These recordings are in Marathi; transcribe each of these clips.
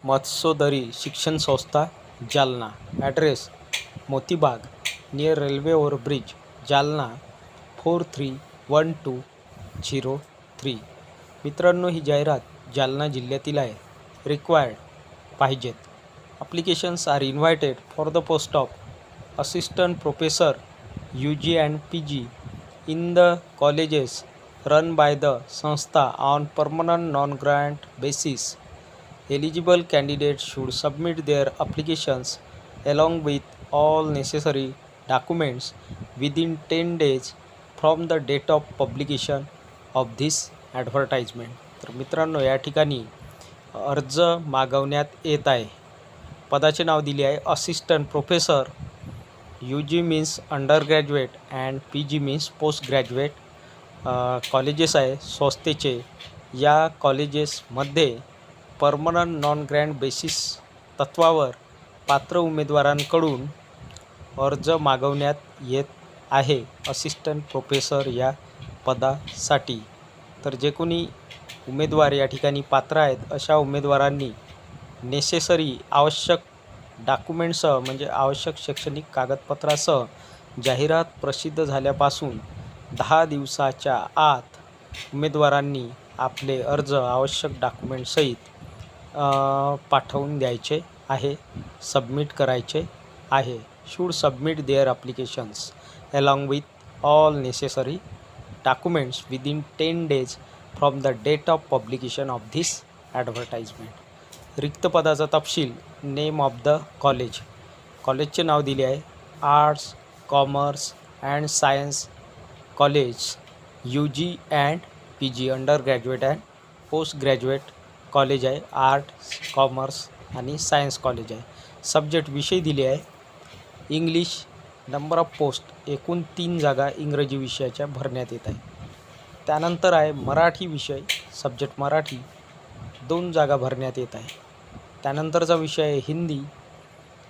Matsyodari Shikshan Sanstha Jalna. Address Motibag near railway overbridge Jalna 431203. मित्रांनो, ही जाहिरात जालना जिल्ह्यातील आहे. रिक्वायर्ड पाहिजेत. Applications are invited for the post of assistant professor UG and PG in the colleges run by the संस्था on permanent non-grant basis. Eligible candidates should submit their applications along with all necessary documents within 10 days from the date of publication of this advertisement. तर मित्रांनो, या ठिकाणी अर्ज मागवण्यात येत आहे. पदाचे नाव दिले आहे assistant professor. UG means under graduate and PG means post graduate. Colleges आहे संस्थेचे. या कॉलेजेसमध्ये परमनंट नॉन ग्रँट बेसिस तत्वावर पात्र उमेदवारांकडून अर्ज मागवण्यात येत आहे असिस्टंट प्रोफेसर या पदासाठी. तर जे कोणी उमेदवार या ठिकाणी पात्र आहेत अशा उमेदवारांनी नेसेसरी आवश्यक डॉक्युमेंटसह म्हणजे आवश्यक शैक्षणिक कागदपत्रासह जाहिरात प्रसिद्ध झाल्यापासून 10 दिवसाच्या आत उमेदवारांनी आपले अर्ज आवश्यक डॉक्युमेंटसहित पाठवून द्यायचे आहे, सबमिट करायचे आहे. Should submit their applications along with all necessary documents within 10 days from the date of publication of this advertisement. रिक्त पदाचा तपशील. Name of the college. कॉलेजचे नाव दिले आहे arts commerce and science college UG and PG under graduate and post graduate college आहे. आर्ट्स कॉमर्स आणि सायन्स कॉलेज आहे. सब्जेक्ट विषय दिले आहे इंग्लिश. नंबर ऑफ पोस्ट एकूण 3 जागा इंग्रजी विषयाच्या भरण्यात येत आहे. त्यानंतर आहे मराठी विषय. सब्जेक्ट मराठी 2 जागा भरण्यात येत आहे. त्यानंतरचा विषय आहे हिंदी.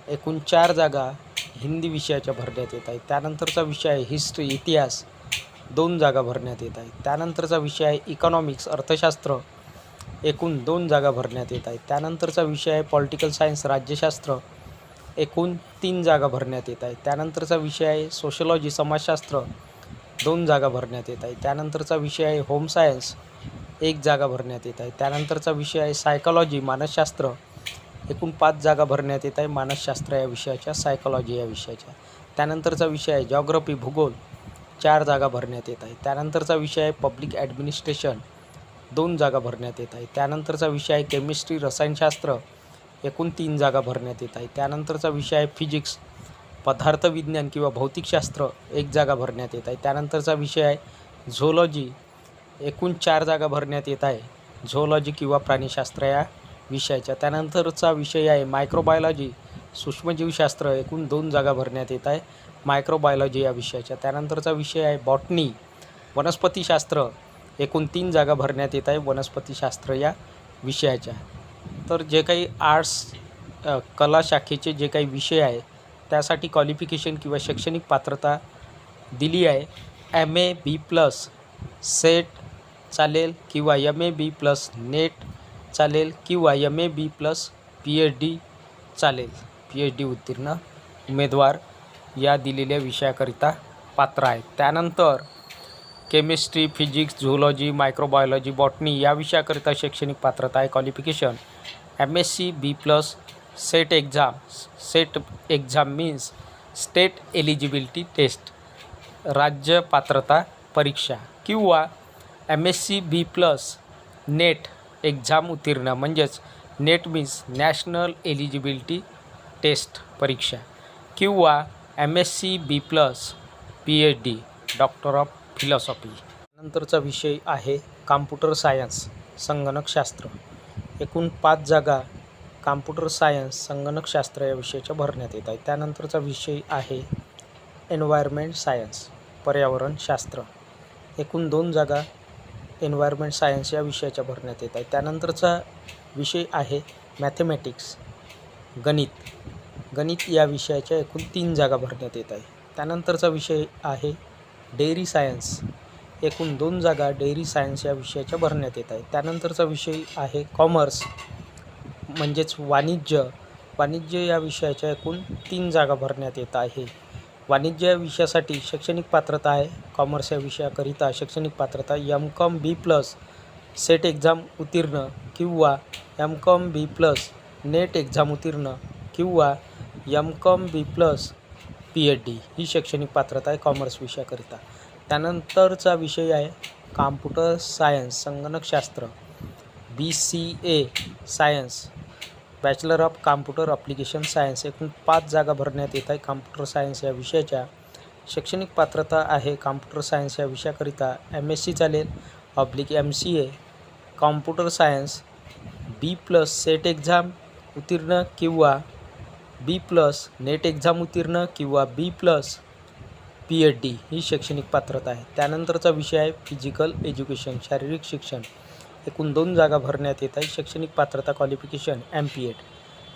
एकूण 4 जागा हिंदी विषयाच्या भरण्यात येत आहे. त्यानंतरचा विषय आहे हिस्ट्री इतिहास 2 जागा भरण्यात येत आहे. त्यानंतरचा विषय आहे इकॉनॉमिक्स अर्थशास्त्र. एकूण 2 जागा भरण्यात येत आहे. त्यानंतरचा विषय आहे पॉलिटिकल सायन्स राज्यशास्त्र. एकूण 3 जागा भरण्यात येत आहे. त्यानंतरचा विषय आहे सोशलॉजी समाजशास्त्र 2 जागा भरण्यात येत आहे. त्यानंतरचा विषय आहे होम सायन्स 1 जागा भरण्यात येत आहे. त्यानंतरचा विषय आहे सायकॉलॉजी मानसशास्त्र. एकूण 5 जागा भरण्यात येत आहे मानसशास्त्र या विषयाच्या, सायकॉलॉजी या विषयाच्या. त्यानंतरचा विषय आहे जॉग्रफी भूगोल 4 जागा भरण्यात येत आहे. त्यानंतरचा विषय आहे पब्लिक ॲडमिनिस्ट्रेशन 2 जागा भरण्यात येत आहे. त्यानंतरचा विषय आहे केमिस्ट्री रसायनशास्त्र एकूण 3 जागा भरण्यात येत आहे. त्यानंतरचा विषय आहे फिजिक्स पदार्थविज्ञान किंवा भौतिकशास्त्र 1 जागा भरण्यात येत आहे. त्यानंतरचा विषय आहे झोलॉजी एकूण 4 जागा भरण्यात येत आहे झोलॉजी किंवा प्राणीशास्त्र या विषयाच्या. त्यानंतरचा विषय आहे मायक्रोबायोलॉजी सूक्ष्मजीवशास्त्र एकूण 2 जागा भरण्यात येत आहे मायक्रोबायोलॉजी या विषयाच्या. त्यानंतरचा विषय आहे बॉटनी वनस्पतीशास्त्र एकूण 3 जागा भरण्यात येत आहे वनस्पतीशास्त्र या विषयाच्या. तर जे काही आर्ट्स कला शाखेचे जे काही विषय आहे त्यासाठी क्वालिफिकेशन किंवा शैक्षणिक पात्रता दिली आहे. MA B+ सेट चालेल किंवा MA B+ नेट चालेल किंवा MA B+ PhD चालेल. PhD उत्तीर्ण उमेदवार या दिलेल्या विषयाकरिता पात्र आहेत. त्यानंतर chemistry physics zoology microbiology botany या विषयाकरिता शैक्षणिक पात्रता आहे. Qualification MSc B+ SET exam. SET exam means state eligibility test राज्य पात्रता परीक्षा किंवा MSc B+ नेट एक्झाम उत्तीर्ण म्हणजेच NET means national eligibility test परीक्षा किंवा MSc B+ PhD doctor of philosophy. नंतरचा विषय आहे कॉम्प्युटर सायन्स संगणकशास्त्र. एकूण 5 जागा कॉम्प्युटर सायन्स संगणकशास्त्र या विषयाच्या भरण्यात येत आहे. त्यानंतरचा विषय आहे एन्व्हायरमेंट सायन्स पर्यावरणशास्त्र. एकूण 2 जागा एन्व्हायरमेंट सायन्स या विषयाच्या भरण्यात येत आहे. त्यानंतरचा विषय आहे मॅथेमॅटिक्स गणित. गणित या विषयाच्या एकूण 3 जागा भरण्यात येत आहे. त्यानंतरचा विषय आहे डेअरी सायन्स. एकूण 2 जागा डेअरी सायन्स या विषयाच्या भरण्यात येत आहे. त्यानंतरचा विषय आहे कॉमर्स म्हणजेच वाणिज्य या विषयाच्या एकूण 3 जागा भरण्यात येत आहे. वाणिज्य या विषयासाठी शैक्षणिक पात्रता आहे. कॉमर्स या विषयाकरिता शैक्षणिक पात्रता M.Com B+ सेट एक्झाम उत्तीर्ण किंवा M.Com B+ नेट एक्झाम उत्तीर्ण किंवा M.Com B+ PhD ही शैक्षणिक पात्रता आहे कॉमर्स विषयाकरिता. त्यानंतरचा विषय आहे कॉम्प्युटर सायन्स संगणकशास्त्र BCA science bachelor of computer application science. एकूण 5 जागा भरण्यात येत आहे कॉम्प्युटर सायन्स या विषयाच्या. शैक्षणिक पात्रता आहे कॉम्प्युटर सायन्स या विषयाकरिता MSc चालेल /MCA computer science B+ SET exam उत्तीर्ण किंवा B+ नेट एक्झाम उत्तीर्ण किंवा B+ PhD ही शैक्षणिक पात्रता आहे. त्यानंतरचा विषय आहे फिजिकल एज्युकेशन शारीरिक शिक्षण. एकूण 2 जागा भरण्यात येत आहे. शैक्षणिक पात्रता क्वालिफिकेशन MPED.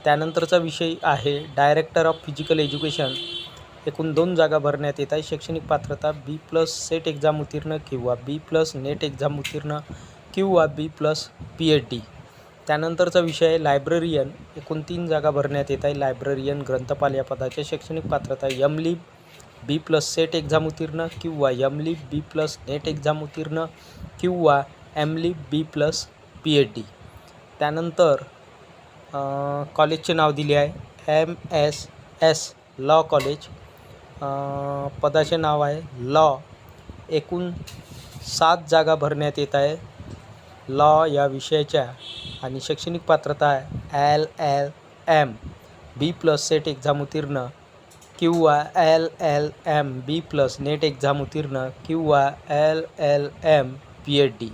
त्यानंतरचा विषय आहे डायरेक्टर ऑफ फिजिकल एज्युकेशन. एकूण 2 जागा भरण्यात येत आहे. शैक्षणिक पात्रता B+ सेट एक्झाम उत्तीर्ण किंवा B+ नेट एक्झाम उत्तीर्ण किंवा B+ PhD. त्यानंतरचा विषय आहे लायब्ररियन. एकूण 3 जागा भरण्यात येत आहे. लायब्ररियन ग्रंथपाल या पदाच्या शैक्षणिक पात्रता M.Lib B+ सेट एक्झाम उत्तीर्ण किंवा M.Lib B+ नेट एक्झाम उत्तीर्ण किंवा M.Lib B+ PhD. त्यानंतर कॉलेजचे नाव दिले आहे MSS लॉ कॉलेज. पदाचे नाव आहे लॉ. एकूण 7 जागा भरण्यात येत आहे लॉ या विषयाच्या आणि शैक्षणिक पात्रता आहे LLM B+ सेट एक्झाम उत्तीर्ण किंवा LLM B+ नेट एक्झाम उत्तीर्ण किंवा LLM PhD.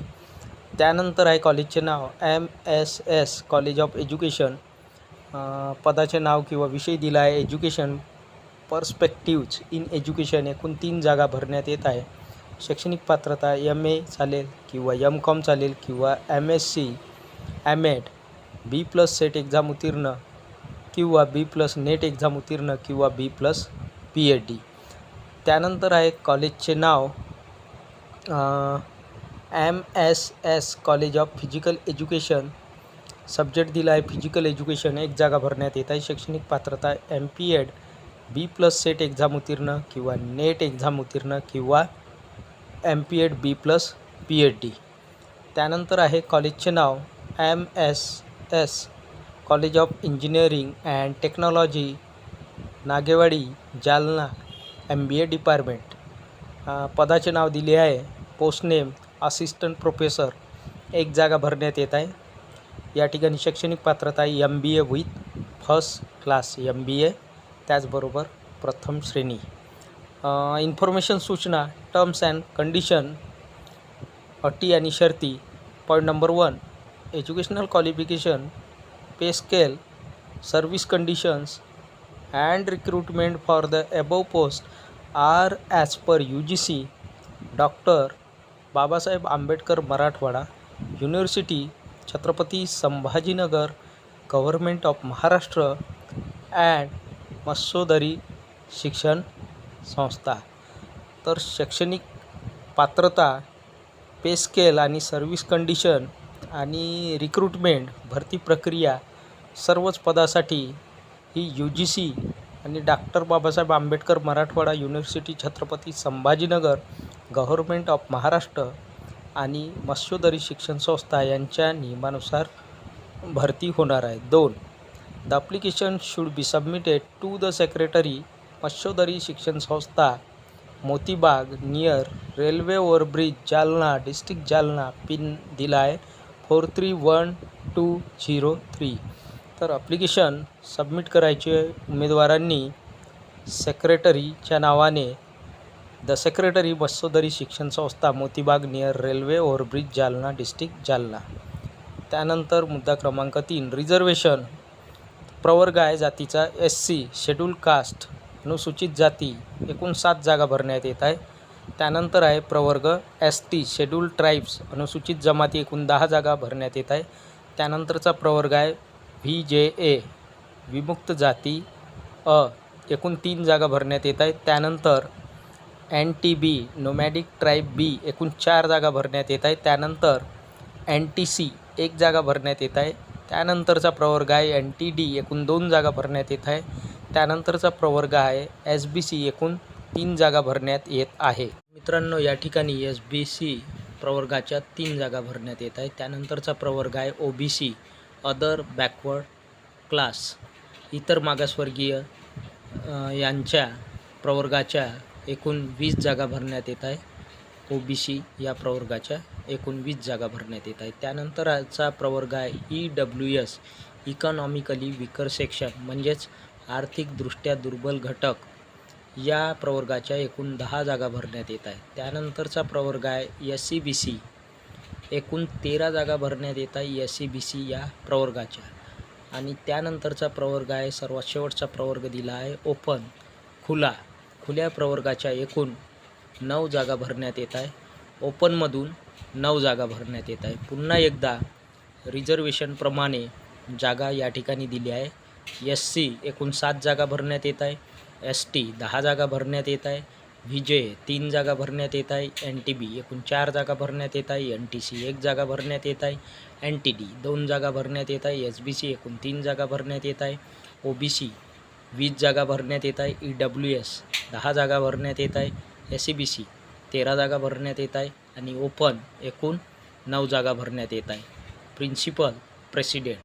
त्यानंतर आहे कॉलेजचे नाव MSS कॉलेज ऑफ एज्युकेशन. पदाचे नाव किंवा विषय दिला आहे एज्युकेशन पर्स्पेक्टिव्ज इन एज्युकेशन. एकूण 3 जागा भरण्यात येत आहे. शैक्षणिक पात्रता MA चालेल किंवा M.Com चालेल किंवा MSc M.Ed B+ SET exam उत्तीर्ण किंवा B+ नेट एक्झाम उत्तीर्ण किंवा B+ PhD. त्यानंतर आहे कॉलेजचे नाव MSS college of physical education. Subject दिला आहे फिजिकल एज्युकेशन. 1 जागा भरण्यात येत आहे. शैक्षणिक पात्रता MPED B+ सेट एक्झाम उत्तीर्ण किंवा नेट एक्झाम उत्तीर्ण किंवा MPED B+ PhD. त्यानंतर आहे कॉलेजचे नाव MSS college of engineering and technology Nagewadi Jalna MBA department. पदाचे नाव दिले आहे पोस्ट नेम असिस्टंट प्रोफेसर. 1 जागा भरण्यात येत आहे. या ठिकाणी शैक्षणिक पात्रता MBA with first class MBA त्याचबरोबर प्रथम श्रेणी. इन्फॉर्मेशन सूचना टर्म्स अँड कंडिशन अटी आणि शर्ती. Point number 1 educational qualification pay scale service conditions and recruitment for the above post are as per UGC doctor Babasaheb Ambedkar Marathwada university Chhatrapati Sambhajinagar government of Maharashtra and Matsyodari Shikshan Sanstha. तर शैक्षणिक पात्रता पे स्केल आणि सर्व्हिस कंडिशन आणि रिक्रुटमेंट भरती प्रक्रिया सर्वच पदासाठी ही UGC आणि doctor Babasaheb Ambedkar Marathwada university Chhatrapati Sambhajinagar government of Maharashtra आणि मत्स्योदरी शिक्षण संस्था यांच्या नियमानुसार भरती होणार आहे. 2 the application should be submitted to the secretary Matsyodari Shikshan Sanstha Motibag near railway overbridge Jalna district Jalna. Pin दिला आहे 431203. तर ॲप्लिकेशन सबमिट करायचे उमेदवारांनी सेक्रेटरीच्या नावाने the secretary Matsyodari Shikshan Sanstha Motibag near railway overbridge Jalna district Jalna. त्यानंतर मुद्दा क्रमांक 3 रिझर्वेशन. प्रवर्ग आहे जातीचा SC शेड्यूल कास्ट अनुसूचित जाती. एकूण 7 जागा भरण्यात येत आहे. त्यानंतर आहे प्रवर्ग ST शेड्यूल ट्राईब्स अनुसूचित जमाती. एकूण 10 जागा भरण्यात येत आहे. त्यानंतरचा प्रवर्ग आहे VJA विमुक्त जाती अ. एकूण 3 जागा भरण्यात येत आहेत. त्यानंतर NTB नोमॅडिक ट्राईब B एकूण 4 जागा भरण्यात येत आहेत. त्यानंतर NTC 1 जागा भरण्यात येत आहे. त्यानंतरचा प्रवर्ग आहे एन टी डी, एकूण 2 जागा भरण्यात येत आहे. त्यानंतरचा प्रवर्ग आहे एस बी सी, एकूण 3 जागा भरण्यात येत आहे. मित्रांनो, या ठिकाणी एस बी सी प्रवर्गाच्या 3 जागा भरण्यात येत आहे. त्यानंतरचा प्रवर्ग आहे O B C, other backward class, इतर मागासवर्गीय यांच्या प्रवर्गाच्या एकूण 20 जागा भरण्यात येत आहे. ओ बी सी या प्रवर्गाच्या एकूण 20 जागा भरण्यात येत आहे. त्यानंतरचा प्रवर्ग आहे E W S, economically weaker section, म्हणजेच आर्थिकदृष्ट्या दुर्बल घटक, या प्रवर्गाच्या एकूण 10 जागा भरण्यात येत आहे. त्यानंतरचा प्रवर्ग आहे एस सी बी सी, एकूण 13 जागा भरण्यात येत आहे एस सी बी सी या प्रवर्गाच्या. आणि त्यानंतरचा प्रवर्ग आहे, सर्वात शेवटचा प्रवर्ग दिला आहे ओपन, खुल्या प्रवर्गाच्या एकूण 9 जागा भरण्यात येत आहे. ओपनमधून 9 जागा भरण्यात येत आहे. पुन्हा एकदा रिझर्वेशनप्रमाणे जागा या ठिकाणी दिली आहे. एस सी एकूण 7 जागा भरण्यात येत आहे. एस टी 10 जागा भरण्यात येत आहे. व्ही जे 3 जागा भरण्यात येत आहे. एन टी बी एकूण 4 जागा भरण्यात येत आहे. एन टी सी 1 जागा भरण्यात येत आहे. एन टी डी 2 जागा भरण्यात येत आहे. एस बी सी एकूण 3 जागा भरण्यात येत आहे. ओ बी सी 20 जागा भरण्यात येत आहे. ई डब्ल्यू एस 10 जागा भरण्यात येत आहे. एस सी बी सी 13 जागा भरण्यात येत आहे. आणि ओपन एकूण 9 जागा भरण्यात येत आहे. Principal, president